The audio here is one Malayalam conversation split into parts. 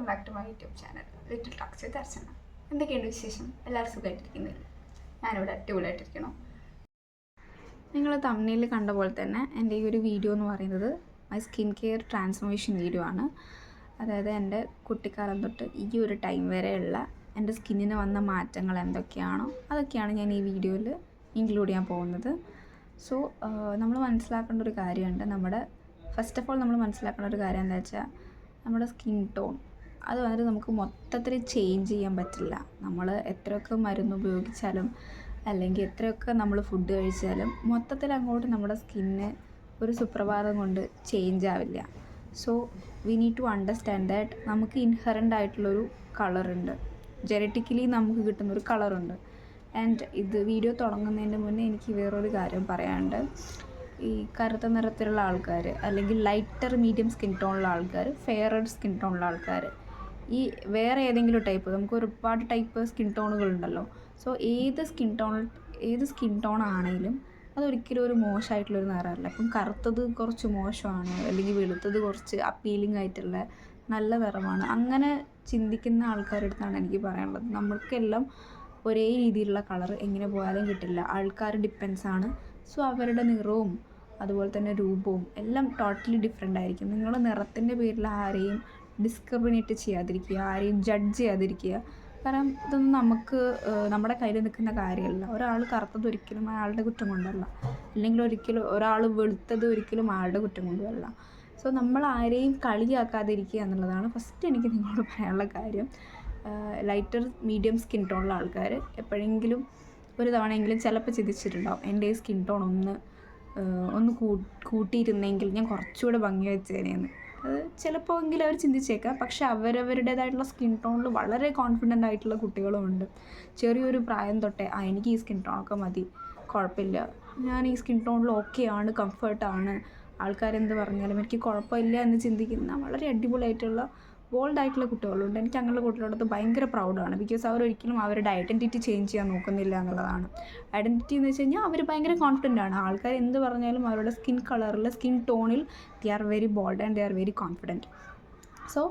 Back to my YouTube channel little talks with Archana. എന്തൊക്കെയുണ്ട് വിശേഷം? എല്ലാവരും സുഖമായിട്ടിരിക്കുന്നില്ല? ഞാനിവിടെ അടിപൊളിയായിട്ടിരിക്കണം. നിങ്ങൾ തമ്മിൽ കണ്ട പോലെ തന്നെ എൻ്റെ ഈ ഒരു വീഡിയോ എന്ന് പറയുന്നത് my skin care transformation video ആണ്. അതായത് എൻ്റെ കുട്ടിക്കാലം തൊട്ട് ഈ ഒരു ടൈം വരെയുള്ള എൻ്റെ സ്കിന്നിന് വന്ന മാറ്റങ്ങൾ എന്തൊക്കെയാണോ അതൊക്കെയാണ് ഞാൻ ഈ വീഡിയോയിൽ ഇൻക്ലൂഡ് ചെയ്യാൻ പോകുന്നത്. സോ നമ്മൾ മനസ്സിലാക്കേണ്ട ഒരു കാര്യമുണ്ട്. ഫസ്റ്റ് ഓഫ് ഓൾ നമ്മൾ മനസ്സിലാക്കേണ്ട ഒരു കാര്യം എന്താ വെച്ചാൽ, നമ്മുടെ സ്കിൻ ടോൺ അത് വന്നിട്ട് നമുക്ക് മൊത്തത്തിൽ ചേഞ്ച് ചെയ്യാൻ പറ്റില്ല. നമ്മൾ എത്രയൊക്കെ മരുന്ന് ഉപയോഗിച്ചാലും അല്ലെങ്കിൽ എത്രയൊക്കെ നമ്മൾ ഫുഡ് കഴിച്ചാലും മൊത്തത്തിൽ അങ്ങോട്ട് നമ്മുടെ സ്കിന്ന് ഒരു സുപ്രഭാതം കൊണ്ട് ചേഞ്ച് ആവില്ല. So we need to understand that നമുക്ക് ഇൻഹറൻ്റ് ആയിട്ടുള്ളൊരു കളറുണ്ട്, ജനറ്റിക്കലി നമുക്ക് കിട്ടുന്നൊരു കളറുണ്ട്. ആൻഡ് ഇത് വീഡിയോ തുടങ്ങുന്നതിൻ്റെ മുന്നേ എനിക്ക് വേറൊരു കാര്യം പറയാനുണ്ട്. ഈ കറുത്ത നിറത്തിലുള്ള ആൾക്കാർ, അല്ലെങ്കിൽ ലൈറ്റർ മീഡിയം സ്കിൻ ടോണുള്ള ആൾക്കാർ, ഫെയറഡ് സ്കിൻ ടോണുള്ള ആൾക്കാർ, ഈ വേറെ ഏതെങ്കിലും ടൈപ്പ്, നമുക്ക് ഒരുപാട് ടൈപ്പ് സ്കിൻ ടോണുകളുണ്ടല്ലോ. സോ ഏത് സ്കിൻ ടോൺ ആണെങ്കിലും അതൊരിക്കലും ഒരു മോശമായിട്ടുള്ളൊരു നിറമല്ല. ഇപ്പം കറുത്തത് കുറച്ച് മോശമാണ്, അല്ലെങ്കിൽ വെളുത്തത് കുറച്ച് അപ്പീലിംഗ് ആയിട്ടുള്ള നല്ല നിറമാണ്, അങ്ങനെ ചിന്തിക്കുന്ന ആൾക്കാരുടെ അടുത്താണ് എനിക്ക് പറയാനുള്ളത്. നമ്മൾക്കെല്ലാം ഒരേ രീതിയിലുള്ള കളർ എങ്ങനെ പോയാലും കിട്ടില്ല. ആൾക്കാർ ഡിപ്പെൻസ് ആണ്. സോ അവരുടെ നിറവും അതുപോലെ തന്നെ രൂപവും എല്ലാം ടോട്ടലി ഡിഫറെൻ്റ് ആയിരിക്കും. നിങ്ങളുടെ നിറത്തിൻ്റെ പേരിൽ ആരെയും ഡിസ്ക്രിമിനേറ്റ് ചെയ്യാതിരിക്കുക, ആരെയും ജഡ്ജ് ചെയ്യാതിരിക്കുക. കാരണം ഇതൊന്നും നമ്മുടെ കയ്യിൽ നിൽക്കുന്ന കാര്യമല്ല. ഒരാൾ കറുത്തത് ഒരിക്കലും അയാളുടെ കുറ്റം കൊണ്ടല്ല, അല്ലെങ്കിൽ ഒരാൾ വെളുത്തത് ഒരിക്കലും ആളുടെ കുറ്റം കൊണ്ടുമല്ല. സോ നമ്മൾ ആരെയും കളിയാക്കാതിരിക്കുക എന്നുള്ളതാണ് ഫസ്റ്റ് എനിക്ക് നിങ്ങളോട് പറയാനുള്ള കാര്യം. ലൈറ്റർ മീഡിയം സ്കിൻ ടോണുള്ള ആൾക്കാർ എപ്പോഴെങ്കിലും ഒരു തവണയെങ്കിലും ചിലപ്പോൾ ചിന്തിച്ചിട്ടുണ്ടാവും, എൻ്റെ ഈ സ്കിൻ ടോൺ ഒന്ന് കൂട്ടിയിരുന്നെങ്കിൽ ഞാൻ കുറച്ചുകൂടെ ഭംഗി വെച്ചേനെന്ന്. അത് ചിലപ്പോൾ എങ്കിലും അവർ ചിന്തിച്ചേക്കാം. പക്ഷെ അവരവരുടേതായിട്ടുള്ള സ്കിൻ ടോണിൽ വളരെ കോൺഫിഡൻ്റ് ആയിട്ടുള്ള കുട്ടികളുമുണ്ട്. ചെറിയൊരു പ്രായം തൊട്ടേ എനിക്ക് ഈ സ്കിൻ ടോണൊക്കെ മതി, കുഴപ്പമില്ല, ഞാൻ ഈ സ്കിൻ ടോണിൽ ഓക്കെയാണ്, കംഫർട്ടാണ്, ആൾക്കാരെന്ത് പറഞ്ഞാലും എനിക്ക് കുഴപ്പമില്ല എന്ന് ചിന്തിക്കുന്ന വളരെ അടിപൊളിയായിട്ടുള്ള ബോൾഡായിട്ടുള്ള കുട്ടികളുണ്ട്. എനിക്ക് അങ്ങനെയുള്ള കുട്ടികളോടത്ത് ഭയങ്കര പ്രൗഡാണ്. ബിക്കോസ് അവരൊരിക്കലും അവരുടെ ഐഡൻറ്റിറ്റി ചേഞ്ച് ചെയ്യാൻ നോക്കുന്നില്ല എന്നുള്ളതാണ്. ഐഡൻറ്റിറ്റി എന്ന് വെച്ച് കഴിഞ്ഞാൽ അവർ ഭയങ്കര കോൺഫിഡൻ്റ് ആണ്. ആൾക്കാർ എന്ത് പറഞ്ഞാലും അവരുടെ സ്കിൻ കളറിൽ, സ്കിൻ ടോണിൽ they are very bold and they are very confident. So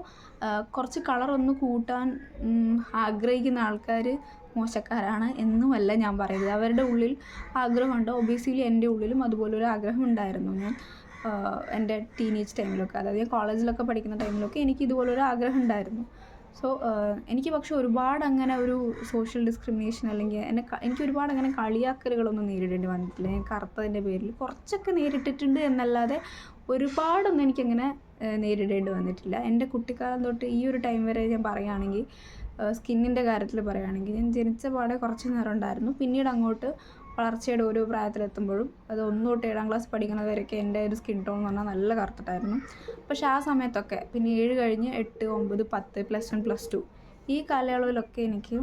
കുറച്ച് കളറൊന്ന് കൂട്ടാൻ ആഗ്രഹിക്കുന്ന ആൾക്കാർ മോശക്കാരാണ് എന്നുമല്ല ഞാൻ പറയുന്നത്. അവരുടെ ഉള്ളിൽ ആഗ്രഹമുണ്ട്. ഒബിയസ്ലി എൻ്റെ ഉള്ളിലും അതുപോലൊരു ആഗ്രഹം ഉണ്ടായിരുന്നു. ഞാൻ എൻ്റെ ടീനേജ് ടൈമിലൊക്കെ, അതായത് ഞാൻ കോളേജിലൊക്കെ പഠിക്കുന്ന ടൈമിലൊക്കെ എനിക്ക് ഇതുപോലൊരു ആഗ്രഹം ഉണ്ടായിരുന്നു. സോ എനിക്ക് പക്ഷെ ഒരുപാട് അങ്ങനെ ഒരു സോഷ്യൽ ഡിസ്ക്രിമിനേഷൻ അല്ലെങ്കിൽ എനിക്ക് ഒരുപാട് അങ്ങനെ കളിയാക്കലുകളൊന്നും നേരിടേണ്ടി വന്നിട്ടില്ല. ഞാൻ കറുത്തതിൻ്റെ പേരിൽ കുറച്ചൊക്കെ നേരിട്ടിട്ടുണ്ട് എന്നല്ലാതെ ഒരുപാടൊന്നും എനിക്കങ്ങനെ നേരിടേണ്ടി വന്നിട്ടില്ല. എൻ്റെ കുട്ടിക്കാലം തൊട്ട് ഈ ഒരു ടൈം വരെ ഞാൻ പറയുകയാണെങ്കിൽ, സ്കിന്നിൻ്റെ കാര്യത്തിൽ പറയുകയാണെങ്കിൽ, ഞാൻ ജനിച്ച പാടെ കുറച്ച് നിറം ഉണ്ടായിരുന്നു. പിന്നീട് അങ്ങോട്ട് വളർച്ചയുടെ ഓരോ പ്രായത്തിലെത്തുമ്പോഴും, അത് 1 തൊട്ട് 7ാം ക്ലാസ് പഠിക്കുന്നവരൊക്കെ എൻ്റെ ഒരു സ്കിൻ ടോൺ എന്ന് പറഞ്ഞാൽ നല്ല കറുത്തിട്ടായിരുന്നു. പക്ഷേ ആ സമയത്തൊക്കെ, പിന്നെ 7 കഴിഞ്ഞ് 8, 9, 10, +1, +2 ഈ കാലയളവിലൊക്കെ എനിക്ക്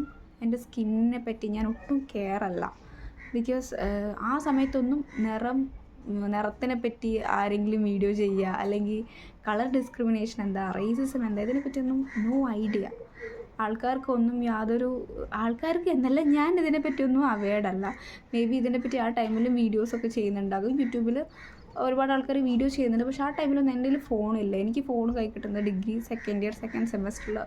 എൻ്റെ സ്കിന്നിനെ പറ്റി ഞാൻ ഒട്ടും കെയർ അല്ല. ബിക്കോസ് ആ സമയത്തൊന്നും നിറത്തിനെ പറ്റി ആരെങ്കിലും വീഡിയോ ചെയ്യുക, അല്ലെങ്കിൽ കളർ ഡിസ്ക്രിമിനേഷൻ എന്താ, റേസിസം എന്താ, ഇതിനെപ്പറ്റിയൊന്നും നോ ഐഡിയ. ആൾക്കാർക്ക് എന്നല്ല, ഞാൻ ഇതിനെപ്പറ്റിയൊന്നും അവെയർഡല്ല. മേ ബി ഇതിനെപ്പറ്റി ആ ടൈമിലും വീഡിയോസൊക്കെ ചെയ്യുന്നുണ്ടാകും. യൂട്യൂബിൽ ഒരുപാട് ആൾക്കാർ വീഡിയോ ചെയ്യുന്നുണ്ട്. പക്ഷേ ആ ടൈമിലൊന്നും എൻ്റെ കയ്യിൽ ഫോണില്ല. എനിക്ക് ഫോൺ കൈ കിട്ടുന്നത് ഡിഗ്രി സെക്കൻഡ് ഇയർ സെക്കൻഡ് സെമസ്റ്ററിൽ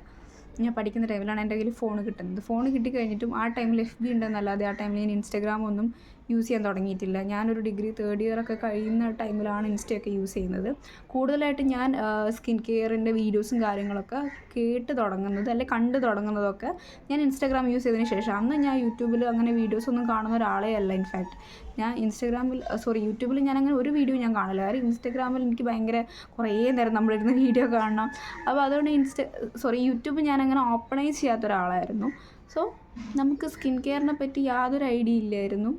ഞാൻ പഠിക്കുന്ന ടൈമിലാണ് എൻ്റെ കയ്യിൽ ഫോൺ കിട്ടുന്നത്. ഫോൺ കിട്ടിക്കഴിഞ്ഞിട്ടും ആ ടൈമിൽ FB ഉണ്ടെന്നല്ലാതെ ആ ടൈമിൽ ഞാൻ ഇൻസ്റ്റഗ്രാം ഒന്നും യൂസ് ചെയ്യാൻ തുടങ്ങിയിട്ടില്ല. ഞാനൊരു ഡിഗ്രി 3rd ഇയറൊക്കെ കഴിയുന്ന ടൈമിലാണ് ഇൻസ്റ്റയൊക്കെ യൂസ് ചെയ്യുന്നത്. കൂടുതലായിട്ട് ഞാൻ സ്കിൻ കെയറിൻ്റെ വീഡിയോസും കാര്യങ്ങളൊക്കെ കേട്ട് തുടങ്ങുന്നത്, അല്ലെങ്കിൽ കണ്ട് തുടങ്ങുന്നതൊക്കെ ഞാൻ ഇൻസ്റ്റഗ്രാം യൂസ് ചെയ്തതിന് ശേഷം. അന്ന് ഞാൻ യൂട്യൂബിൽ അങ്ങനെ വീഡിയോസൊന്നും കാണുന്ന ഒരാളെ അല്ല. ഇൻഫാക്റ്റ് ഞാൻ യൂട്യൂബിൽ ഞാൻ അങ്ങനെ ഒരു വീഡിയോ ഞാൻ കാണില്ല. കാരണം ഇൻസ്റ്റഗ്രാമിൽ എനിക്ക് ഭയങ്കര കുറേ നേരം നമ്മളിരുന്ന് വീഡിയോ കാണണം. അപ്പോൾ അതുകൊണ്ട് യൂട്യൂബ് ഞാനങ്ങനെ ഓപ്പണൈസ് ചെയ്യാത്ത ഒരാളായിരുന്നു. സോ നമുക്ക് സ്കിൻ കെയറിനെ പറ്റി യാതൊരു ഐഡിയ ഇല്ലായിരുന്നു.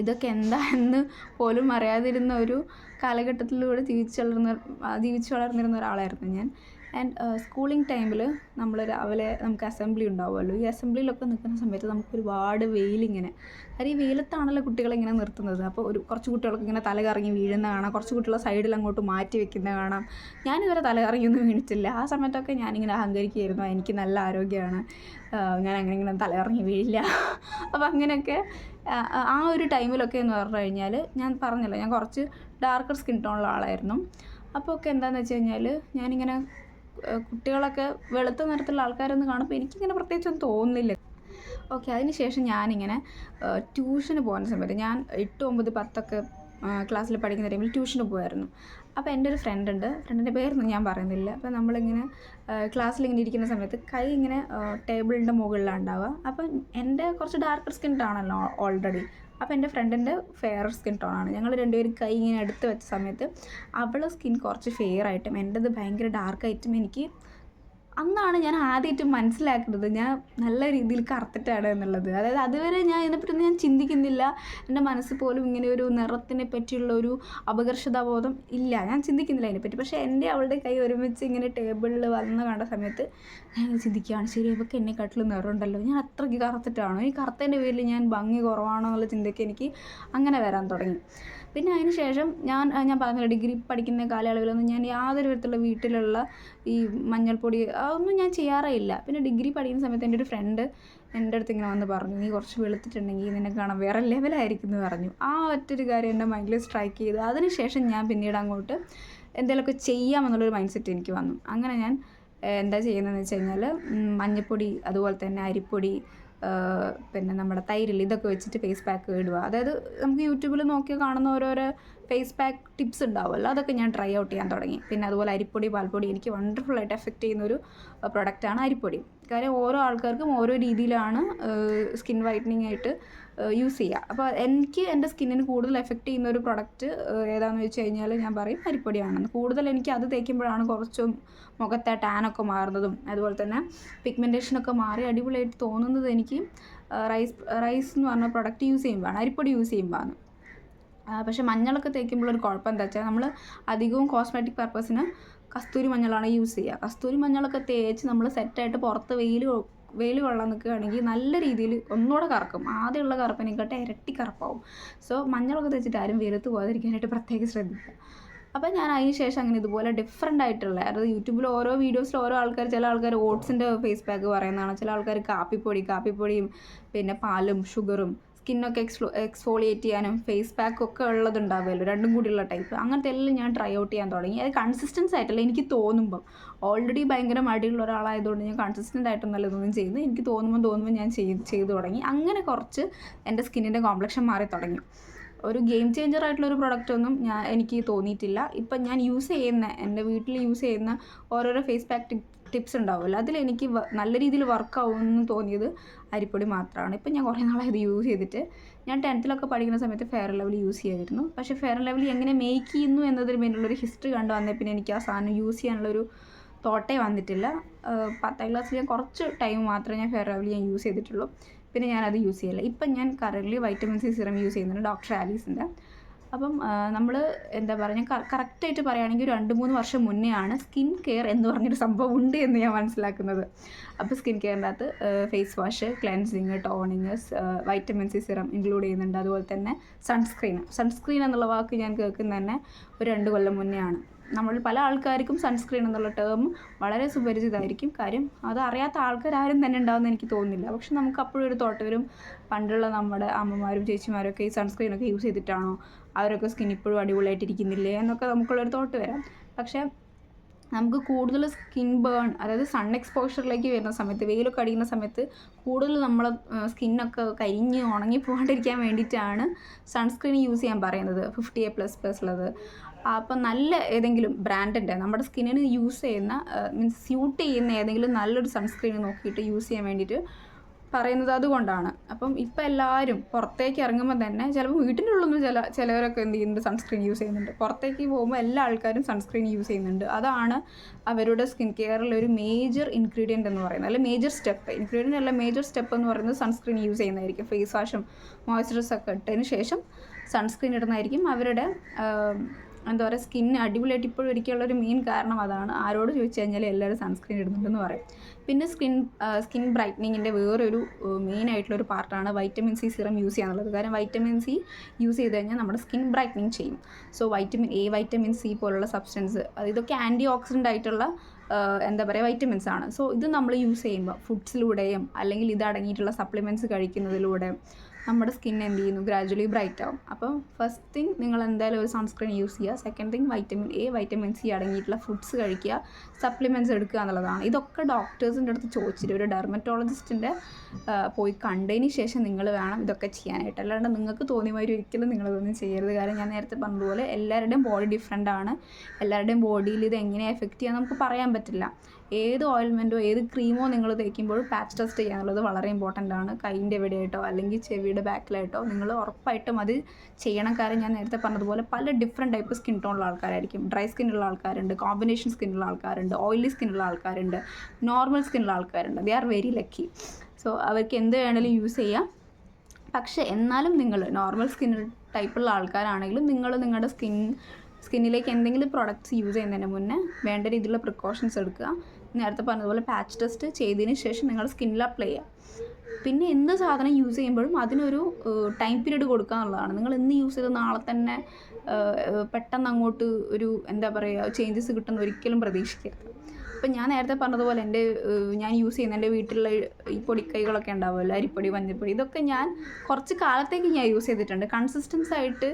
ഇതൊക്കെ എന്താണെന്ന് പോലും അറിയാതിരുന്ന ഒരു കാലഘട്ടത്തിലൂടെ ജീവിച്ചു വളർന്നിരുന്ന ഒരാളായിരുന്നു ഞാൻ. ആൻഡ് സ്കൂളിംഗ് ടൈമിൽ നമ്മൾ രാവിലെ നമുക്ക് അസംബ്ലി ഉണ്ടാവുമല്ലോ. ഈ അസംബ്ലിയിലൊക്കെ നിൽക്കുന്ന സമയത്ത് നമുക്ക് ഒരുപാട് വെയിലിങ്ങനെ, കാര്യം ഈ വെയിലത്താണല്ലോ കുട്ടികളിങ്ങനെ നിർത്തുന്നത്. അപ്പോൾ കുറച്ച് കുട്ടികൾക്ക് ഇങ്ങനെ തല കറങ്ങി വീഴുന്ന കാണാം, കുറച്ച് കുട്ടികളെ സൈഡിൽ അങ്ങോട്ട് മാറ്റി വെക്കുന്നത് കാണാം. ഞാനിതുവരെ തല കറങ്ങിയൊന്നും വീണിട്ടില്ല. ആ സമയത്തൊക്കെ ഞാനിങ്ങനെ അഹങ്കരിക്കുമായിരുന്നു, എനിക്ക് നല്ല ആരോഗ്യമാണ്, ഞാൻ അങ്ങനെ തല കറങ്ങി വീഴില്ല. അപ്പോൾ അങ്ങനെയൊക്കെ ആ ഒരു ടൈമിലൊക്കെ എന്ന് പറഞ്ഞു കഴിഞ്ഞാൽ, ഞാൻ പറഞ്ഞല്ലോ ഞാൻ കുറച്ച് ഡാർക്കർ സ്കിൻ ടോണുള്ള ആളായിരുന്നു. അപ്പോൾ ഒക്കെ എന്താണെന്ന് വെച്ച് കഴിഞ്ഞാൽ, ഞാനിങ്ങനെ കുട്ടികളൊക്കെ വെളുത്ത നിറത്തിലുള്ള ആൾക്കാരൊന്നും കാണുമ്പോൾ എനിക്കിങ്ങനെ പ്രത്യേകിച്ചൊന്നും തോന്നുന്നില്ല. ഓക്കെ, അതിനുശേഷം ഞാനിങ്ങനെ ട്യൂഷന് പോകുന്ന സമയത്ത് ഞാൻ 8, 9, 10 ക്ലാസ്സിൽ പഠിക്കുന്ന ടൈമിൽ ട്യൂഷന് പോകുമായിരുന്നു. അപ്പോൾ എൻ്റെ ഒരു ഫ്രണ്ടിൻ്റെ പേരൊന്നും ഞാൻ പറയുന്നില്ല. അപ്പോൾ നമ്മളിങ്ങനെ ക്ലാസ്സിലിങ്ങനെ ഇരിക്കുന്ന സമയത്ത് കൈ ഇങ്ങനെ ടേബിളിൻ്റെ മുകളിലാണ് ഉണ്ടാവുക. അപ്പം എൻ്റെ കുറച്ച് ഡാർക്കർ സ്കിൻ ടോണല്ലോ ഓൾറെഡി. അപ്പോൾ എൻ്റെ ഫ്രണ്ടിൻ്റെ ഫെയർ സ്കിൻ ടോണാണ്. ഞങ്ങൾ രണ്ടുപേരും കൈ ഇങ്ങനെ എടുത്ത് വെച്ച സമയത്ത് അവളുടെ സ്കിൻ കുറച്ച് ഫെയർ ആയിട്ടും എൻ്റെത് ഭയങ്കര ഡാർക്കായിട്ടും എനിക്ക് അന്നാണ് ഞാൻ ആദ്യമായിട്ട് മനസ്സിലാക്കുന്നത് ഞാൻ നല്ല രീതിയിൽ കറുത്തിട്ടാണ് എന്നുള്ളത്. അതായത് അതുവരെ ഞാൻ ഇതിനെപ്പറ്റി ഞാൻ ചിന്തിക്കുന്നില്ല. എൻ്റെ മനസ്സിൽ പോലും ഇങ്ങനെ ഒരു നിറത്തിനെ പറ്റിയുള്ള ഒരു അപകർഷതാബോധം ഇല്ല, ഞാൻ ചിന്തിക്കുന്നില്ല അതിനെപ്പറ്റി. പക്ഷേ അവളുടെ കൈ ഒരുമിച്ച് ഇങ്ങനെ ടേബിളിൽ വന്ന് കണ്ട സമയത്ത് ഞാൻ ചിന്തിക്കുകയാണ്, ശരി ഇവർക്ക് എന്നെക്കാട്ടിലും നിറമുണ്ടല്ലോ, ഞാൻ അത്രയ്ക്ക് കറുത്തിട്ടാണോ, ഈ കറുത്തതിൻ്റെ പേരിൽ ഞാൻ ഭംഗി കുറവാണോ എന്നുള്ള ചിന്തയ്ക്ക് എനിക്ക് അങ്ങനെ വരാൻ തുടങ്ങി. പിന്നെ അതിന് ശേഷം ഞാൻ പറഞ്ഞില്ല, ഡിഗ്രി പഠിക്കുന്ന കാലയളവിലൊന്നും ഞാൻ യാതൊരു വിധത്തിലുള്ള വീട്ടിലുള്ള ഈ മഞ്ഞൾപ്പൊടി അതൊന്നും ഞാൻ ചെയ്യാറേ ഇല്ല. പിന്നെ ഡിഗ്രി പഠിക്കുന്ന സമയത്ത് എൻ്റെ ഒരു ഫ്രണ്ട് എൻ്റെ അടുത്ത് ഇങ്ങനെ വന്ന് പറഞ്ഞു, നീ കുറച്ച് വെളുത്തിട്ടുണ്ടെങ്കിൽ നിന്നെ കാണാൻ വേറെ ലെവലായിരിക്കും എന്ന് പറഞ്ഞു. ആ ഒറ്റൊരു കാര്യം എൻ്റെ മൈൻഡിൽ സ്ട്രൈക്ക് ചെയ്തു. അതിനുശേഷം ഞാൻ പിന്നീട് അങ്ങോട്ട് എന്തെങ്കിലുമൊക്കെ ചെയ്യാമെന്നുള്ളൊരു മൈൻഡ് സെറ്റ് എനിക്ക് വന്നു. അങ്ങനെ ഞാൻ എന്താ ചെയ്യുന്നതെന്ന് വെച്ച് കഴിഞ്ഞാൽ മഞ്ഞൾപ്പൊടി, അതുപോലെ തന്നെ അരിപ്പൊടി, പിന്നെ നമ്മുടെ തൈരിൽ ഇതൊക്കെ വെച്ചിട്ട് ഫേസ് പാക്ക് ഇടുക. അതായത് നമുക്ക് യൂട്യൂബിൽ നോക്കി കാണുന്ന ഓരോരോ ഫേസ് പാക്ക് ടിപ്സ് ഉണ്ടാവുമല്ലോ, അതൊക്കെ ഞാൻ ട്രൈ ഔട്ട് ചെയ്യാൻ തുടങ്ങി. പിന്നെ അതുപോലെ അരിപ്പൊടി, പാൽപ്പൊടി എനിക്ക് വണ്ടർഫുള്ളായിട്ട് എഫക്റ്റ് ചെയ്യുന്നൊരു പ്രൊഡക്റ്റാണ് അരിപ്പൊടി. കാര്യം ഓരോ ആൾക്കാർക്കും ഓരോ രീതിയിലാണ് സ്കിൻ വൈറ്റനിങ് ആയിട്ട് യൂസ് ചെയ്യുക. അപ്പോൾ എനിക്ക് എൻ്റെ സ്കിന്നിന് കൂടുതൽ എഫക്റ്റ് ചെയ്യുന്ന ഒരു പ്രൊഡക്റ്റ് ഏതാണെന്ന് വെച്ച് കഴിഞ്ഞാൽ ഞാൻ പറയും അരിപ്പൊടിയാണെന്ന്. കൂടുതൽ എനിക്ക് അത് തേക്കുമ്പോഴാണ് കുറച്ചും മുഖത്തെ ടാനൊക്കെ മാറുന്നതും അതുപോലെ തന്നെ പിഗ്മെൻറ്റേഷനൊക്കെ മാറി അടിപൊളിയായിട്ട് തോന്നുന്നത് എനിക്ക് റൈസ് എന്ന് പറഞ്ഞ പ്രൊഡക്റ്റ് യൂസ് ചെയ്യുമ്പോഴാണ്, അരിപ്പൊടി യൂസ് ചെയ്യുമ്പോഴാണ്. പക്ഷേ മഞ്ഞളൊക്കെ തേക്കുമ്പോഴൊരു കുഴപ്പം എന്താ വെച്ചാൽ നമ്മൾ അധികവും കോസ്മെറ്റിക് പർപ്പസിന് കസ്തൂരി മഞ്ഞളാണ് യൂസ് ചെയ്യുക. കസ്തൂരി മഞ്ഞളൊക്കെ തേച്ച് നമ്മൾ സെറ്റായിട്ട് പുറത്ത് വെയിൽ കൊള്ളാൻ നിൽക്കുകയാണെങ്കിൽ നല്ല രീതിയിൽ ഒന്നുകൂടെ കറക്കും. ആദ്യമുള്ള കറുപ്പിനെക്കാട്ട് ഇരട്ടി കറുപ്പാവും. സോ മഞ്ഞളൊക്കെ തേച്ചിട്ട് ആരും വെയിലത്ത് പോകാതിരിക്കാനായിട്ട് പ്രത്യേകം ശ്രദ്ധിക്കുക. അപ്പോൾ ഞാൻ അതിന് ശേഷം അങ്ങനെ ഇതുപോലെ ഡിഫറെൻ്റ് ആയിട്ടുള്ള, അതായത് യൂട്യൂബിൽ ഓരോ വീഡിയോസിൽ ഓരോ ആൾക്കാർ, ചില ആൾക്കാർ ഓട്സിൻ്റെ ഫേസ് പാക്ക് പറയുന്നതാണ്, ചില ആൾക്കാർ കാപ്പിപ്പൊടിയും പിന്നെ പാലും ഷുഗറും സ്കിന്നൊക്കെ എക്സ്ഫോളിയേറ്റ് ചെയ്യാനും ഫേസ് പാക്കൊക്കെ ഉള്ളതുണ്ടാവുമല്ലോ, രണ്ടും കൂടിയുള്ള ടൈപ്പ്, അങ്ങനത്തെ എല്ലാം ഞാൻ ട്രൈ ഔട്ട് ചെയ്യാൻ തുടങ്ങി. അത് കൺസിസ്റ്റൻസ് ആയിട്ടല്ല, എനിക്ക് തോന്നുമ്പം. ഓൾറെഡി ഭയങ്കര മടിയുള്ള ഒരാളായതുകൊണ്ട് ഞാൻ കൺസിസ്റ്റൻ്റ് ആയിട്ടൊന്നല്ല ഇതൊന്നും ചെയ്യുന്നത്, എനിക്ക് തോന്നുമ്പോൾ ഞാൻ ചെയ്തു തുടങ്ങി. അങ്ങനെ കുറച്ച് എൻ്റെ സ്കിന്നിൻ്റെ കോംപ്ലക്ഷൻ മാറി തുടങ്ങി. ഒരു ഗെയിം ചേഞ്ചർ ആയിട്ടുള്ളൊരു പ്രൊഡക്റ്റൊന്നും എനിക്ക് തോന്നിയിട്ടില്ല. ഇപ്പം ഞാൻ യൂസ് ചെയ്യുന്ന, എൻ്റെ വീട്ടിൽ യൂസ് ചെയ്യുന്ന ഓരോരോ ഫേസ് പാക്ക് ടിപ്സ് ഉണ്ടാവുമല്ലോ, അതിലെനിക്ക് നല്ല രീതിയിൽ വർക്കാവുമെന്ന് തോന്നിയത് അരിപ്പൊടി മാത്രമാണ്. ഇപ്പം ഞാൻ കുറേ നാളായി ഇത് യൂസ് ചെയ്തിട്ട്. ഞാൻ 10th പഠിക്കുന്ന സമയത്ത് ഫെയർ ആൻഡ് ലവ്ലി യൂസ് ചെയ്യുമായിരുന്നു. പക്ഷേ ഫെയർ ആൻഡ് ലവ്ലി എങ്ങനെ മേക്ക് ചെയ്യുന്നു എന്നതിന് പിന്നിലുള്ളൊരു ഹിസ്റ്ററി കണ്ടു വന്നേ പിന്നെ എനിക്ക് ആ സാധനം യൂസ് ചെയ്യാനുള്ളൊരു തോട്ടേ വന്നിട്ടില്ല. 10th ക്ലാസ്സിൽ ഞാൻ കുറച്ച് ടൈം മാത്രമേ ഞാൻ ഫെയർ ആൻഡ് ലവ്ലി ഞാൻ യൂസ് ചെയ്തിട്ടുള്ളൂ. പിന്നെ ഞാനത് യൂസ് ചെയ്യില്ല. ഇപ്പം ഞാൻ currently vitamin C serum use ചെയ്യുന്നുണ്ട്, ഡോക്ടർ ആലീസിൻ്റെ. അപ്പം നമ്മൾ എന്താ പറയുക, ഞാൻ കറക്റ്റായിട്ട് പറയുകയാണെങ്കിൽ 2-3 വർഷം മുന്നേ ആണ് സ്കിൻ കെയർ എന്ന് പറഞ്ഞൊരു സംഭവം ഉണ്ട് എന്ന് ഞാൻ മനസ്സിലാക്കുന്നത്. അപ്പോൾ സ്കിൻ കെയറിൻ്റെ അകത്ത് face wash, cleansing, toning, vitamin C serum include ചെയ്യുന്നുണ്ട്. അതുപോലെ തന്നെ സൺസ്ക്രീൻ എന്നുള്ള വാക്ക് ഞാൻ കേൾക്കുന്നത് തന്നെ ഒരു 2 കൊല്ലം മുന്നേ ആണ്. നമ്മൾ പല ആൾക്കാർക്കും സൺസ്ക്രീൻ എന്നുള്ള ടേം വളരെ സുപരിചിതമായിരിക്കും. കാര്യം അത് അറിയാത്ത ആൾക്കാരും തന്നെ ഉണ്ടാവുമെന്ന് എനിക്ക് തോന്നുന്നില്ല. പക്ഷെ നമുക്ക് അപ്പോഴും ഒരു തോട്ട് വരും, പണ്ടുള്ള നമ്മുടെ അമ്മമാരും ചേച്ചിമാരും ഒക്കെ ഈ സൺസ്ക്രീനൊക്കെ യൂസ് ചെയ്തിട്ടാണോ അവരൊക്കെ സ്കിൻ ഇപ്പോഴും അടിപൊളിയായിട്ടിരിക്കുന്നില്ലേ എന്നൊക്കെ നമുക്കുള്ളൊരു തോട്ട് വരാം. പക്ഷേ നമുക്ക് കൂടുതൽ സ്കിൻ ബേൺ, അതായത് സൺ എക്സ്പോഷറിലേക്ക് വരുന്ന സമയത്ത്, വെയിലൊക്കെ അടിക്കുന്ന സമയത്ത് കൂടുതൽ നമ്മളെ സ്കിന്നൊക്കെ കരിഞ്ഞ് ഉണങ്ങി പോകാണ്ടിരിക്കാൻ വേണ്ടിയിട്ടാണ് സൺസ്ക്രീൻ യൂസ് ചെയ്യാൻ പറയുന്നത്, 50A++ ഉള്ളത്. അപ്പം നല്ല ഏതെങ്കിലും ബ്രാൻഡിൻ്റെ നമ്മുടെ സ്കിന്നിന് യൂസ് ചെയ്യുന്ന മീൻസ് സ്യൂട്ട് ചെയ്യുന്ന ഏതെങ്കിലും നല്ലൊരു സൺസ്ക്രീൻ നോക്കിയിട്ട് യൂസ് ചെയ്യാൻ വേണ്ടിയിട്ട് പറയുന്നത് അതുകൊണ്ടാണ്. അപ്പം ഇപ്പം എല്ലാവരും പുറത്തേക്ക് ഇറങ്ങുമ്പോൾ തന്നെ ചിലപ്പോൾ വീട്ടിൻ്റെ ഉള്ളിൽ ചിലവരൊക്കെ എന്ത് ചെയ്യുന്നുണ്ട്, സൺസ്ക്രീൻ യൂസ് ചെയ്യുന്നുണ്ട്. പുറത്തേക്ക് പോകുമ്പോൾ എല്ലാ ആൾക്കാരും സൺസ്ക്രീൻ യൂസ് ചെയ്യുന്നുണ്ട്. അതാണ് അവരുടെ സ്കിൻ കെയറിലൊരു മേജർ ഇൻഗ്രീഡിയൻ്റ് എന്ന് പറയുന്നത്, അല്ലെങ്കിൽ മേജർ സ്റ്റെപ്പ് എന്ന് പറയുന്നത് സൺസ്ക്രീൻ യൂസ് ചെയ്യുന്നതായിരിക്കും. ഫേസ് വാഷും മോയ്സ്ചറൈസറൊക്കെ ഇട്ടതിന് ശേഷം സൺസ്ക്രീൻ ഇടുന്നതായിരിക്കും അവരുടെ എന്താ പറയുക, സ്കിന്ന് അടിപൊളിയായിട്ട് ഇപ്പോഴും ഒരിക്കലുള്ളൊരു മെയിൻ കാരണം അതാണ്. ആരോട് ചോദിച്ചു കഴിഞ്ഞാൽ എല്ലാവരും സൺസ്ക്രീൻ ഇടുന്നുണ്ടെന്ന് പറയും. പിന്നെ സ്കിൻ ബ്രൈറ്റനിങ്ങിൻ്റെ വേറൊരു മെയിൻ ആയിട്ടുള്ളൊരു പാർട്ടാണ് വൈറ്റമിൻ സി സിറം യൂസ് ചെയ്യാന്നുള്ളത്. കാരണം വൈറ്റമിൻ സി യൂസ് ചെയ്ത് കഴിഞ്ഞാൽ നമ്മുടെ സ്കിൻ ബ്രൈറ്റനിങ് ചെയ്യും. So vitamin A, vitamin C പോലുള്ള സബ്സ്റ്റൻസ്, ഇതൊക്കെ ആൻറ്റി ഓക്സിഡൻ്റ് ആയിട്ടുള്ള എന്താ പറയുക വൈറ്റമിൻസ് ആണ്. സോ ഇത് നമ്മൾ യൂസ് ചെയ്യുമ്പോൾ ഫുഡ്സിലൂടെയും അല്ലെങ്കിൽ ഇത് അടങ്ങിയിട്ടുള്ള സപ്ലിമെൻറ്റ്സ് കഴിക്കുന്നതിലൂടെ നമ്മുടെ സ്കിൻ എന്ത് ചെയ്യുന്നു, ഗ്രാജുവലി ബ്രൈറ്റ് ആവും. അപ്പം ഫസ്റ്റ് തിങ് നിങ്ങൾ എന്തായാലും ഒരു സൺസ്ക്രീൻ യൂസ് ചെയ്യുക. Second thing vitamin A, vitamin C അടങ്ങിയിട്ടുള്ള ഫുഡ്സ് കഴിക്കുക, സപ്ലിമെൻറ്റ്സ് എടുക്കുക എന്നുള്ളതാണ്. ഇതൊക്കെ ഡോക്ടേഴ്സിൻ്റെ അടുത്ത് ചോദിച്ചിട്ട് ഒരു ഡെർമറ്റോളജിസ്റ്റിൻ്റെ പോയി കണ്ടതിന് ശേഷം നിങ്ങൾ വേണം ഇതൊക്കെ ചെയ്യാനായിട്ട്. അല്ലാണ്ട് നിങ്ങൾക്ക് തോന്നിയ മാതിരി ഒരിക്കലും നിങ്ങളിതൊന്നും ചെയ്യരുത്. കാരണം ഞാൻ നേരത്തെ പറഞ്ഞതുപോലെ എല്ലാവരുടെയും ബോഡി ഡിഫറെൻ്റ് ആണ്. എല്ലാവരുടെയും ബോഡിയിൽ ഇത് എങ്ങനെ എഫക്റ്റ് ചെയ്യാൻ നമുക്ക് പറയാൻ പറ്റില്ല. ഏത് ഓയിൽമെൻറ്റോ ഏത് ക്രീമോ നിങ്ങൾ തേക്കുമ്പോഴും പാച്ച് ടെസ്റ്റ് ചെയ്യാന്നുള്ളത് വളരെ ഇമ്പോർട്ടൻ്റ് ആണ്. കൈൻ്റെ എവിടെയായിട്ടോ അല്ലെങ്കിൽ ചെവിയുടെ ബാക്കിലായിട്ടോ നിങ്ങൾ ഉറപ്പായിട്ടും അത് ചെയ്യണം. കാരണം ഞാൻ നേരത്തെ പറഞ്ഞതുപോലെ പല ഡിഫറെൻറ്റ് ടൈപ്പ് സ്കിൻ ടോണുള്ള ആൾക്കാരായിരിക്കും. ഡ്രൈ സ്കിന്നുള്ള ആൾക്കാരുണ്ട്, കോമ്പിനേഷൻ സ്കിന്നുള്ള ആൾക്കാരുണ്ട്, ഓയിലി സ്കിന്നുള്ള ആൾക്കാരുണ്ട്, നോർമൽ സ്കിന്നുള്ള ആൾക്കാരുണ്ട്. ദേ ആർ വെരി ലക്കി. സോ അവർക്ക് എന്ത് വേണമെങ്കിലും യൂസ് ചെയ്യാം. പക്ഷേ എന്നാലും നിങ്ങൾ നോർമൽ സ്കിൻ ടൈപ്പുള്ള ആൾക്കാരാണെങ്കിലും നിങ്ങൾ നിങ്ങളുടെ സ്കിന്നിലേക്ക് എന്തെങ്കിലും പ്രൊഡക്ട്സ് യൂസ് ചെയ്യുന്നതിന് മുന്നേ വേണ്ട രീതിയിലുള്ള പ്രിക്കോഷൻസ് എടുക്കുക. നേരത്തെ പറഞ്ഞതുപോലെ പാച്ച് ടെസ്റ്റ് ചെയ്തതിന് ശേഷം നിങ്ങൾ സ്കിന്നിൽ അപ്ലൈ ചെയ്യുക. പിന്നെ എന്ത് സാധനം യൂസ് ചെയ്യുമ്പോഴും അതിനൊരു ടൈം പീരീഡ് കൊടുക്കുക എന്നുള്ളതാണ്. നിങ്ങൾ ഇന്ന് യൂസ് ചെയ്ത് നാളെ തന്നെ പെട്ടെന്ന് അങ്ങോട്ട് ഒരു എന്താ പറയുക ചേഞ്ചസ് കിട്ടുന്ന ഒരിക്കലും പ്രതീക്ഷിക്കരുത്. ഇപ്പം ഞാൻ നേരത്തെ പറഞ്ഞതുപോലെ ഞാൻ യൂസ് ചെയ്യുന്ന എൻ്റെ വീട്ടിലുള്ള ഈ പൊടിക്കൈകളൊക്കെ ഉണ്ടാവുമല്ലോ, അരിപ്പൊടി, മഞ്ഞൾപ്പൊടി, ഇതൊക്കെ ഞാൻ കുറച്ച് കാലത്തേക്ക് ഞാൻ യൂസ് ചെയ്തിട്ടുണ്ട്. കൺസിസ്റ്റൻസ് ആയിട്ട്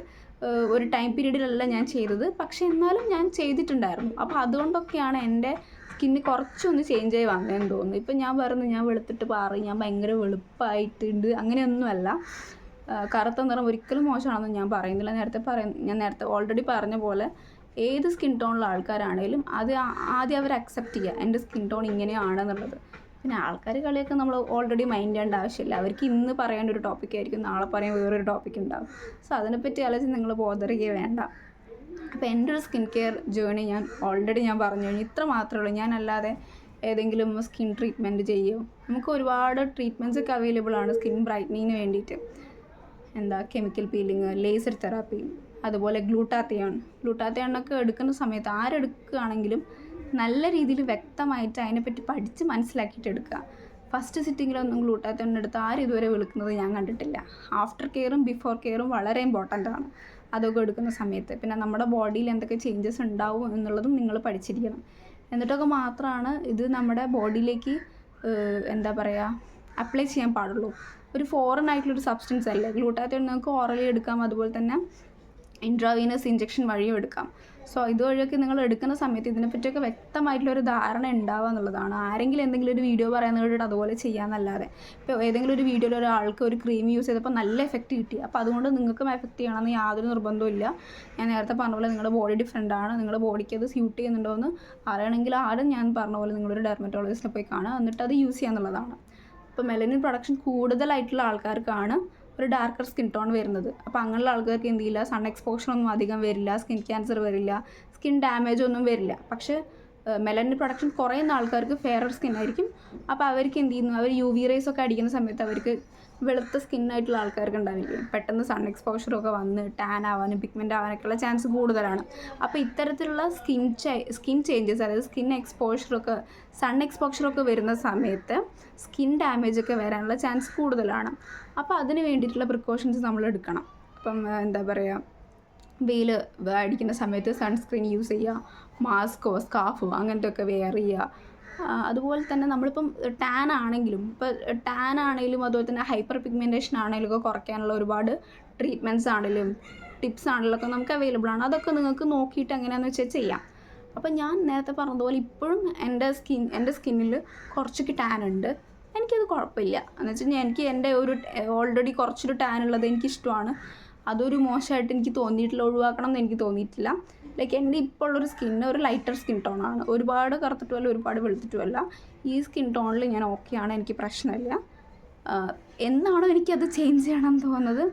ഒരു ടൈം പീരീഡിലല്ല ഞാൻ ചെയ്തത്, പക്ഷേ എന്നാലും ഞാൻ ചെയ്തിട്ടുണ്ടായിരുന്നു. അപ്പോൾ അതുകൊണ്ടൊക്കെയാണ് എൻ്റെ സ്കിന്ന് കുറച്ചൊന്ന് ചേഞ്ച് ആയി വന്നതെന്ന് തോന്നുന്നു. ഇപ്പം ഞാൻ പറയുന്നത് ഞാൻ വെളുത്തിട്ട് പാറി, ഞാൻ ഭയങ്കര വെളുപ്പായിട്ടുണ്ട്, അങ്ങനെയൊന്നുമല്ല. കറുത്ത നിറം ഒരിക്കലും മോശമാണെന്ന് ഞാൻ പറയുന്നില്ല. ഞാൻ നേരത്തെ ഓൾറെഡി പറഞ്ഞ പോലെ ഏത് സ്കിൻ ടോണുള്ള ആൾക്കാരാണെങ്കിലും അത് ആദ്യം അവർ അക്സെപ്റ്റ് ചെയ്യുക, എൻ്റെ സ്കിൻ ടോൺ ഇങ്ങനെയാണെന്നുള്ളത്. പിന്നെ ആൾക്കാർ കളിയൊക്കെ നമ്മൾ ഓൾറെഡി മൈൻഡ് ചെയ്യേണ്ട ആവശ്യമില്ല. അവർക്ക് ഇന്ന് പറയേണ്ട ഒരു ടോപ്പിക്കായിരിക്കും, നാളെ പറയാൻ വേറൊരു ടോപ്പിക് ഉണ്ടാകും. സോ അതിനെപ്പറ്റി ആലോചിച്ച് നിങ്ങൾ ബോധറിയുകയേ വേണ്ട. അപ്പോൾ എൻ്റെ ഒരു സ്കിൻ കെയർ ജേണി ഞാൻ ഓൾറെഡി പറഞ്ഞു കഴിഞ്ഞു. ഇത്ര മാത്രമേ ഉള്ളൂ. ഞാനല്ലാതെ ഏതെങ്കിലും സ്കിൻ ട്രീറ്റ്മെൻറ്റ് ചെയ്യുമോ? നമുക്ക് ഒരുപാട് ട്രീറ്റ്മെൻറ്റ്സ് ഒക്കെ അവൈലബിൾ ആണ് സ്കിൻ ബ്രൈറ്റനിങ്ങിന് വേണ്ടിയിട്ട്. കെമിക്കൽ പീലിങ്, ലേസർ തെറാപ്പി, അതുപോലെ ഗ്ലൂട്ടാത്തിയോണൊക്കെ എടുക്കുന്ന സമയത്ത് ആരെടുക്കുകയാണെങ്കിലും നല്ല രീതിയിൽ വ്യക്തമായിട്ട് അതിനെപ്പറ്റി പഠിച്ച് മനസ്സിലാക്കിയിട്ട് എടുക്കുക. ഫസ്റ്റ് സിറ്റിങ്ങിലൊന്നും ഗ്ലൂട്ടാത്തിയോൺ എടുത്ത് ആരും ഇതുവരെ വിളിക്കുന്നത് ഞാൻ കണ്ടിട്ടില്ല. ആഫ്റ്റർ കെയറും ബിഫോർ കെയറും വളരെ ഇമ്പോർട്ടൻ്റ് ആണ് അതൊക്കെ എടുക്കുന്ന സമയത്ത്. പിന്നെ നമ്മുടെ ബോഡിയിൽ എന്തൊക്കെ ചേഞ്ചസ് ഉണ്ടാവും എന്നുള്ളതും നിങ്ങൾ പഠിച്ചിരിക്കണം. എന്നിട്ടൊക്കെ മാത്രമാണ് ഇത് നമ്മുടെ ബോഡിയിലേക്ക് അപ്ലൈ ചെയ്യാൻ പാടുള്ളൂ. ഒരു ഫോറിൻ ആയിട്ടുള്ളൊരു സബ്സ്റ്റൻസ് അല്ലേ ഗ്ലൂട്ടാത്തിയോൺ. നിങ്ങൾക്ക് ഓറലി എടുക്കാം, അതുപോലെ തന്നെ ഇൻട്രാവീനസ് ഇഞ്ചക്ഷൻ വഴിയും എടുക്കാം. സോ ഇതുവഴിയൊക്കെ നിങ്ങൾ എടുക്കുന്ന സമയത്ത് ഇതിനെപ്പറ്റിയൊക്കെ വ്യക്തമായിട്ടുള്ളൊരു ധാരണ ഉണ്ടാവുക എന്നുള്ളതാണ്. ആരെങ്കിലും എന്തെങ്കിലും ഒരു വീഡിയോ പറയുന്നത് കേട്ടിട്ട് അതുപോലെ ചെയ്യാമെന്നല്ലാതെ. ഇപ്പോൾ ഏതെങ്കിലും ഒരു വീഡിയോയിൽ ഒരാൾക്ക് ഒരു ക്രീം യൂസ് ചെയ്തപ്പോൾ നല്ല എഫക്റ്റ് കിട്ടി, അപ്പോൾ അതുകൊണ്ട് നിങ്ങൾക്കും എഫക്റ്റ് ചെയ്യണമെന്ന് യാതൊരു നിർബന്ധവും ഇല്ല. ഞാൻ നേരത്തെ പറഞ്ഞ പോലെ നിങ്ങളുടെ ബോഡി ഡിഫറെൻ്റ് ആണ്. നിങ്ങളുടെ ബോഡിക്ക് അത് സ്യൂട്ട് ചെയ്യുന്നുണ്ടോ എന്ന് അറിയണമെങ്കിൽ ഞാൻ പറഞ്ഞ പോലെ നിങ്ങളൊരു ഡെർമറ്റോളജിസ്റ്റിനെ പോയി കാണുക, എന്നിട്ട് അത് യൂസ് ചെയ്യാന്നുള്ളതാണ്. ഇപ്പോൾ മെലനിൻ പ്രൊഡക്ഷൻ കൂടുതലായിട്ടുള്ള ആൾക്കാർക്കാണ് ഒരു ഡാർക്കർ സ്കിൻ ടോൺ വരുന്നത്. അപ്പോൾ അങ്ങനെയുള്ള ആൾക്കാർക്ക് എന്ത് ചെയ്യില്ല, സൺ എക്സ്പോഷറൊന്നും അധികം വരില്ല, സ്കിൻ ക്യാൻസർ വരില്ല, സ്കിൻ ഡാമേജ് ഒന്നും വരില്ല. പക്ഷേ മെലനിൻ പ്രൊഡക്ഷൻ കുറയുന്ന ആൾക്കാർക്ക് ഫെയറർ സ്കിൻ ആയിരിക്കും. അപ്പോൾ അവർക്ക് എന്ത് ചെയ്യുന്നു, അവർ UV റേസ് ഒക്കെ അടിക്കുന്ന സമയത്ത് അവർക്ക് വെളുത്ത സ്കിന്നായിട്ടുള്ള ആൾക്കാർക്ക് ഉണ്ടാവില്ലേ, പെട്ടെന്ന് സൺ എക്സ്പോഷറൊക്കെ വന്ന് ടാൻ ആവാനും പിഗ്മെൻ്റ് ആവാനൊക്കെയുള്ള ചാൻസ് കൂടുതലാണ്. അപ്പോൾ ഇത്തരത്തിലുള്ള സ്കിൻ ചേഞ്ചസ്, അതായത് സ്കിൻ എക്സ്പോഷറൊക്കെ സൺ എക്സ്പോഷറൊക്കെ വരുന്ന സമയത്ത് സ്കിൻ ഡാമേജൊക്കെ വരാനുള്ള ചാൻസ് കൂടുതലാണ്. അപ്പോൾ അതിന് വേണ്ടിയിട്ടുള്ള പ്രിക്കോഷൻസ് നമ്മൾ എടുക്കണം. അപ്പം വെയിൽ അടിക്കുന്ന സമയത്ത് സൺസ്ക്രീൻ യൂസ് ചെയ്യുക, മാസ്കോ സ്കാർഫോ അങ്ങനത്തെ ഒക്കെ വെയർ ചെയ്യുക. അതുപോലെ തന്നെ നമ്മളിപ്പം ടാൻ ആണെങ്കിലും അതുപോലെ തന്നെ ഹൈപ്പർ പിഗ്മെൻറ്റേഷൻ ആണെങ്കിലും ഒക്കെ കുറയ്ക്കാനുള്ള ഒരുപാട് ട്രീറ്റ്മെൻറ്റ്സ് ആണെങ്കിലും ടിപ്സ് ആണെങ്കിലും ഒക്കെ നമുക്ക് അവൈലബിൾ ആണ്. അതൊക്കെ നിങ്ങൾക്ക് നോക്കിയിട്ട് എങ്ങനെയാണെന്ന് വെച്ചാൽ ചെയ്യാം. അപ്പം ഞാൻ നേരത്തെ പറഞ്ഞതുപോലെ ഇപ്പോഴും എൻ്റെ സ്കിന്നിൽ കുറച്ചൊക്കെ ടാൻ ഉണ്ട്. എനിക്കത് കുഴപ്പമില്ല. എന്ന് വെച്ച് കഴിഞ്ഞാൽ എനിക്ക് എൻ്റെ ഒരു ഓൾറെഡി കുറച്ചൊരു ടാൻ ഉള്ളത് എനിക്കിഷ്ടമാണ്. അതൊരു മോശമായിട്ട് എനിക്ക് തോന്നിയിട്ടില്ല, ഒഴിവാക്കണം എന്ന് എനിക്ക് തോന്നിയിട്ടില്ല. ലൈക്ക് എൻ്റെ ഇപ്പോൾ ഉള്ളൊരു സ്കിന്ന് ഒരു ലൈറ്റർ സ്കിൻ ടോണാണ്. ഒരുപാട് കറുത്തിട്ടുമല്ല, ഒരുപാട് വെളുത്തിട്ടുമല്ല. ഈ സ്കിൻ ടോണിൽ ഞാൻ ഓക്കെയാണ്, എനിക്ക് പ്രശ്നമില്ല. എന്നാണോ എനിക്കത് ചേഞ്ച് ചെയ്യണമെന്ന് തോന്നുന്നത്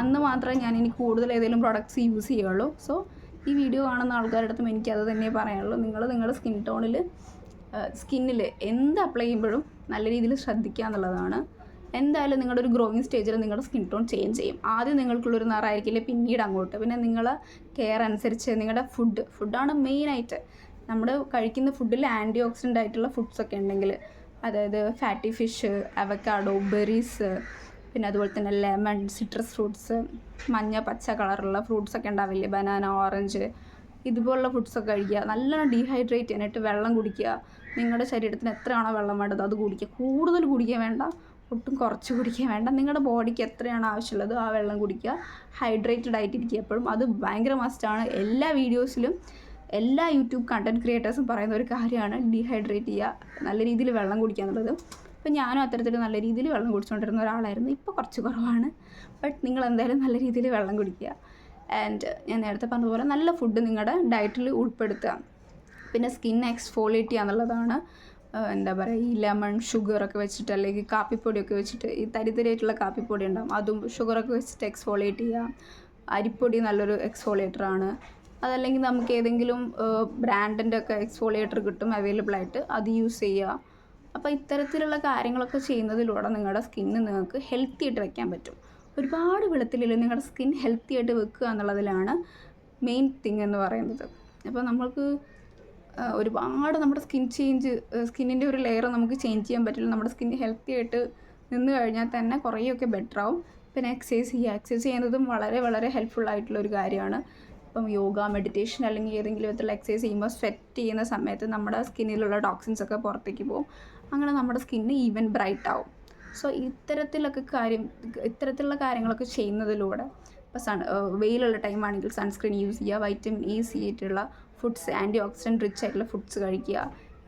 അന്ന് മാത്രമേ ഞാൻ ഇനി കൂടുതൽ ഏതെങ്കിലും പ്രൊഡക്ട്സ് യൂസ് ചെയ്യുള്ളൂ. സോ ഈ വീഡിയോ കാണുന്ന ആൾക്കാരുടെ അടുത്തും എനിക്കത് തന്നെ പറയാനുള്ളൂ. നിങ്ങളുടെ സ്കിന്നിൽ എന്ത് അപ്ലൈ ചെയ്യുമ്പോഴും നല്ല രീതിയിൽ ശ്രദ്ധിക്കുക എന്നുള്ളതാണ്. എന്തായാലും നിങ്ങളുടെ ഒരു ഗ്രോയിങ് സ്റ്റേജിൽ നിങ്ങളുടെ സ്കിൻ ടോൺ ചേഞ്ച് ചെയ്യും. ആദ്യം നിങ്ങൾക്കുള്ളൊരു നിറമായിരിക്കില്ല, പിന്നീട് അങ്ങോട്ട്. പിന്നെ നിങ്ങളെ കെയർ അനുസരിച്ച് നിങ്ങളുടെ ഫുഡാണ് മെയിനായിട്ട്. നമ്മൾ കഴിക്കുന്ന ഫുഡിൽ ആൻറ്റി ഓക്സിഡൻ്റ് ആയിട്ടുള്ള ഫുഡ്സൊക്കെ ഉണ്ടെങ്കിൽ, അതായത് ഫാറ്റി ഫിഷ്, അവക്കാഡോ, ബെറീസ്, പിന്നെ അതുപോലെ തന്നെ ലെമൺ, സിട്രസ് ഫ്രൂട്ട്സ്, മഞ്ഞ പച്ച കളറുള്ള ഫ്രൂട്ട്സൊക്കെ ഉണ്ടാവില്ലേ, ബനാന, ഓറഞ്ച്, ഇതുപോലുള്ള ഫുഡ്സൊക്കെ കഴിക്കുക. നല്ലോണം ഡീഹൈഡ്രേറ്റ് ചെയ്യാനായിട്ട് വെള്ളം കുടിക്കുക. നിങ്ങളുടെ ശരീരത്തിന് എത്രയാണോ വെള്ളം വേണ്ടത് അത് കുടിക്കുക. കൂടുതൽ കുടിക്കുക വേണ്ട, ഒട്ടും കുറച്ച് കുടിക്കാൻ വേണ്ട. നിങ്ങളുടെ ബോഡിക്ക് എത്രയാണ് ആവശ്യമുള്ളത് ആ വെള്ളം കുടിക്കുക. ഹൈഡ്രേറ്റഡ് ആയിട്ടിരിക്കുക എപ്പോഴും. അത് ഭയങ്കര മസ്റ്റാണ്. എല്ലാ വീഡിയോസിലും എല്ലാ യൂട്യൂബ് കണ്ടൻറ് ക്രിയേറ്റേഴ്സും പറയുന്ന ഒരു കാര്യമാണ് ഡീഹൈഡ്രേറ്റ് ചെയ്യുക, നല്ല രീതിയിൽ വെള്ളം കുടിക്കുക എന്നുള്ളത്. അപ്പോൾ ഞാനും അത്തരത്തിൽ നല്ല രീതിയിൽ വെള്ളം കുടിച്ചുകൊണ്ടിരുന്ന ഒരാളായിരുന്നു. ഇപ്പോൾ കുറച്ച് കുറവാണ്. ബട്ട് നിങ്ങൾ എന്തായാലും നല്ല രീതിയിൽ വെള്ളം കുടിക്കുക. ആൻഡ് ഞാൻ നേരത്തെ പറഞ്ഞതുപോലെ നല്ല ഫുഡ് നിങ്ങളുടെ ഡയറ്റിൽ ഉൾപ്പെടുത്തുക. പിന്നെ സ്കിൻ എക്സ്ഫോളിയേറ്റ് ചെയ്യുക എന്നുള്ളതാണ്. എന്താ പറയുക, ഈ ലെമൺ ഷുഗറൊക്കെ വെച്ചിട്ട് അല്ലെങ്കിൽ കാപ്പിപ്പൊടിയൊക്കെ വെച്ചിട്ട്, ഈ തരിതരിയായിട്ടുള്ള കാപ്പിപ്പൊടി ഉണ്ടാകും, അതും ഷുഗറൊക്കെ വെച്ചിട്ട് എക്സ്ഫോളിയേറ്റ് ചെയ്യുക. അരിപ്പൊടി നല്ലൊരു എക്സ്ഫോളിയേറ്ററാണ്. അതല്ലെങ്കിൽ നമുക്ക് ഏതെങ്കിലും ബ്രാൻഡിൻ്റെ ഒക്കെ എക്സ്ഫോളിയേറ്റർ കിട്ടും അവൈലബിൾ ആയിട്ട്, അത് യൂസ് ചെയ്യുക. അപ്പോൾ ഇത്തരത്തിലുള്ള കാര്യങ്ങളൊക്കെ ചെയ്യുന്നതിലൂടെ നിങ്ങളുടെ സ്കിന്ന് നിങ്ങൾക്ക് ഹെൽത്തി ആയിട്ട് വയ്ക്കാൻ പറ്റും. ഒരുപാട് വെളുത്തില്ലെങ്കിൽ നിങ്ങളുടെ സ്കിൻ ഹെൽത്തി ആയിട്ട് വെക്കുക എന്നുള്ളതിലാണ് മെയിൻ തിങ് എന്ന് പറയുന്നത്. അപ്പോൾ നമ്മൾക്ക് ഒരുപാട് നമ്മുടെ സ്കിന്നിൻ്റെ ഒരു ലെയർ നമുക്ക് ചേഞ്ച് ചെയ്യാൻ പറ്റില്ല. നമ്മുടെ സ്കിൻ ഹെൽത്തി ആയിട്ട് നിന്ന് കഴിഞ്ഞാൽ തന്നെ കുറേയൊക്കെ ബെറ്റർ ആവും. പിന്നെ എക്സസൈസ് ചെയ്യുന്നതും വളരെ വളരെ ഹെൽപ്ഫുൾ ആയിട്ടുള്ളൊരു കാര്യമാണ്. ഇപ്പം യോഗ, മെഡിറ്റേഷൻ അല്ലെങ്കിൽ ഏതെങ്കിലും വിധത്തിലുള്ള എക്സസൈസ് ചെയ്യുമ്പോൾ സ്വെറ്റ് ചെയ്യുന്ന സമയത്ത് നമ്മുടെ സ്കിന്നിലുള്ള ടോക്സിൻസ് ഒക്കെ പുറത്തേക്ക് പോകും. അങ്ങനെ നമ്മുടെ സ്കിന്ന് ഈവൻ ബ്രൈറ്റ് ആവും. സോ ഇത്തരത്തിലുള്ള കാര്യങ്ങളൊക്കെ ചെയ്യുന്നതിലൂടെ ഇപ്പോൾ വെയിലുള്ള ടൈമാണെങ്കിൽ സൺസ്ക്രീൻ യൂസ് ചെയ്യുക, വൈറ്റമിൻ ഇ സി ആയിട്ടുള്ള ഫുഡ്സ്, ആൻറ്റി ഓക്സിഡൻറ്റ് റിച്ച് ആയിട്ടുള്ള ഫുഡ്സ് കഴിക്കുക,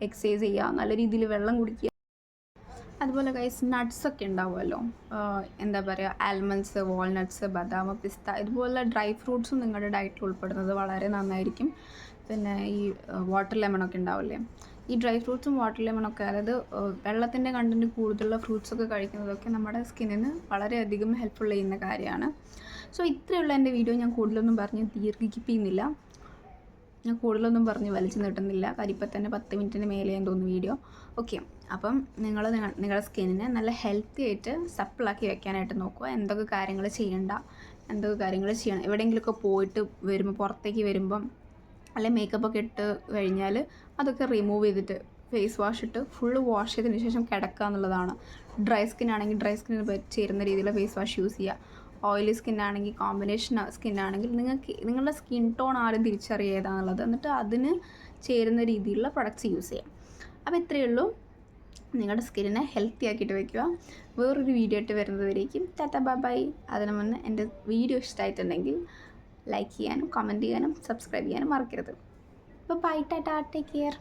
എക്സസൈസ് ചെയ്യുക, നല്ല രീതിയിൽ വെള്ളം കുടിക്കുക. അതുപോലെ ഗൈസ് നട്ട്സൊക്കെ ഉണ്ടാവുമല്ലോ, എന്താ പറയുക, ആൽമണ്ട്സ്, വാൾനട്ട്സ്, ബദാം, പിസ്ത, ഇതുപോലുള്ള ഡ്രൈ ഫ്രൂട്ട്സും നിങ്ങളുടെ ഡയറ്റിൽ ഉൾപ്പെടുന്നത് വളരെ നന്നായിരിക്കും. പിന്നെ ഈ വാട്ടർ ലെമണൊക്കെ ഉണ്ടാവില്ലേ, ഈ ഡ്രൈ ഫ്രൂട്ട്സും വാട്ടർ ലെമണൊക്കെ, അതായത് വെള്ളത്തിൻ്റെ കണ്ടൻറ്റ് കൂടുതലുള്ള ഫ്രൂട്ട്സൊക്കെ കഴിക്കുന്നതൊക്കെ നമ്മുടെ സ്കിന്നിന് വളരെയധികം ഹെൽപ്ഫുൾ ചെയ്യുന്ന കാര്യമാണ്. സോ ഇത്രയുള്ള എൻ്റെ വീഡിയോ. ഞാൻ കൂടുതലൊന്നും പറഞ്ഞ് ദീർഘിപ്പിക്കുന്നില്ല, ഞാൻ കൂടുതലൊന്നും പറഞ്ഞ് വലിച്ചു നീട്ടുന്നില്ല. കാര്യം ഇപ്പം തന്നെ 10 മിനിറ്റിന് മേലെയാന്ന് തോന്നുന്നു വീഡിയോ. ഓക്കെ, അപ്പം നിങ്ങളുടെ സ്കിന്നിനെ നല്ല ഹെൽത്തി ആയിട്ട് സപ്പിളാക്കി വെക്കാനായിട്ട് നോക്കുക. എന്തൊക്കെ കാര്യങ്ങൾ ചെയ്യണം, എവിടെയെങ്കിലുമൊക്കെ പോയിട്ട് വരുമ്പോൾ, പുറത്തേക്ക് വരുമ്പം അല്ലെങ്കിൽ മേക്കപ്പൊക്കെ ഇട്ട് കഴിഞ്ഞാൽ അതൊക്കെ റിമൂവ് ചെയ്തിട്ട് ഫേസ് വാഷ് ഇട്ട് ഫുള്ള് വാഷ് ചെയ്തതിന് ശേഷം കിടക്കുക എന്നുള്ളതാണ്. ഡ്രൈ സ്കിന്നാണെങ്കിൽ ഡ്രൈ സ്കിന്നിന് ചേരുന്ന രീതിയിലുള്ള ഫേസ് വാഷ് യൂസ് ചെയ്യുക. ഓയിലി സ്കിന്നാണെങ്കിൽ, കോമ്പിനേഷൻ സ്കിന്നാണെങ്കിൽ നിങ്ങളുടെ സ്കിൻ ടോൺ ആരും തിരിച്ചറിയുക ഏതാണെന്നുള്ളത്, എന്നിട്ട് അതിന് ചേരുന്ന രീതിയിലുള്ള പ്രൊഡക്ട്സ് യൂസ് ചെയ്യാം. അപ്പോൾ ഇത്രയേ ഉള്ളൂ. നിങ്ങളുടെ സ്കിന്നിനെ ഹെൽത്തി ആക്കിയിട്ട് വയ്ക്കുക. വേറൊരു വീഡിയോ ആയിട്ട് വരുന്നത് വരേക്കും ടാറ്റാ ബൈ. അതിന് മുന്നേ എൻ്റെ വീഡിയോ ഇഷ്ടമായിട്ടുണ്ടെങ്കിൽ ലൈക്ക് ചെയ്യാനും കമൻറ്റ് ചെയ്യാനും സബ്സ്ക്രൈബ് ചെയ്യാനും മറക്കരുത്. അപ്പോൾ ബൈ, ടാറ്റാ, ടേക്ക് കെയർ.